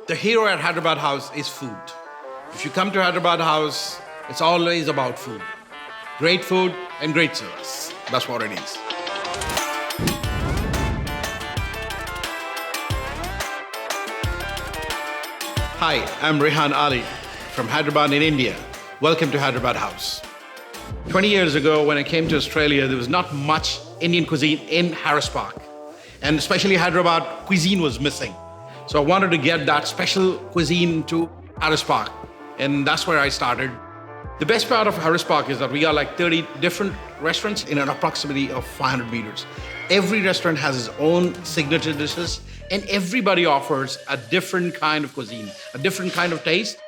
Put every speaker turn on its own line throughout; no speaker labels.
The hero at Hyderabad House is food. If you come to Hyderabad House, it's always about food. Great food and great service. That's what it is. Hi, I'm Rehan Ali from Hyderabad in India. Welcome to Hyderabad House. 20 years ago, when I came to Australia, there was not much Indian cuisine in Harris Park. And especially Hyderabad cuisine was missing. So I wanted to get that special cuisine to Harris Park. And that's where I started. The best part of Harris Park is that we got like 30 different restaurants in an approximately of 500 meters. Every restaurant has its own signature dishes, and everybody offers a different kind of cuisine, a different kind of taste.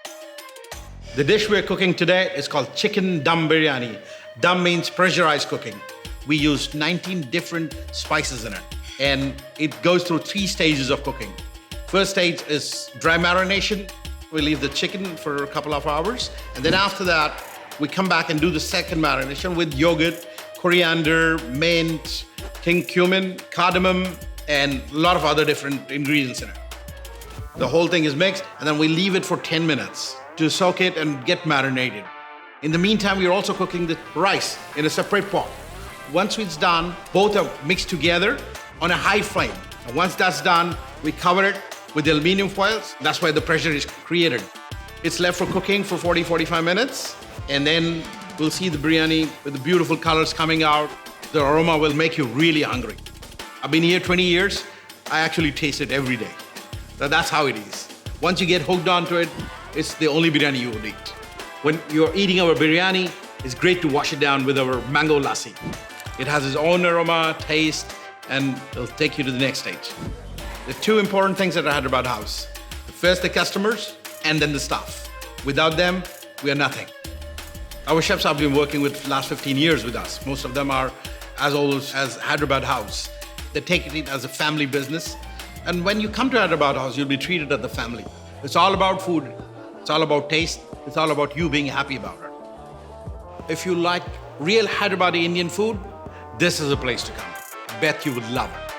The dish we're cooking today is called chicken dum biryani. Dum means pressurized cooking. We use 19 different spices in it, and it goes through 3 stages of cooking. First stage is dry marination. We leave the chicken for a couple of hours, and then after that, we come back and do the second marination with yogurt, coriander, mint, king cumin, cardamom, and a lot of other different ingredients in it. The whole thing is mixed, and then we leave it for 10 minutes to soak it and get marinated. In the meantime, we're also cooking the rice in a separate pot. Once it's done, both are mixed together on a high flame. And once that's done, we cover it with the aluminum foils. That's why the pressure is created. It's left for cooking for 40-45 minutes, and then we'll see the biryani with the beautiful colors coming out. The aroma will make you really hungry. I've been here 20 years. I actually taste it every day. So that's how it is. Once you get hooked onto it, it's the only biryani you will eat. When you're eating our biryani, it's great to wash it down with our mango lassi. It has its own aroma, taste, and it'll take you to the next stage. The 2 important things at Hyderabad House. First, the customers, and then the staff. Without them, we are nothing. Our chefs have been working with last 15 years with us. Most of them are as old as Hyderabad House. They take it as a family business. And when you come to Hyderabad House, you'll be treated as the family. It's all about food. It's all about taste. It's all about you being happy about it. If you like real Hyderabadi Indian food, this is a place to come. I bet you would love it.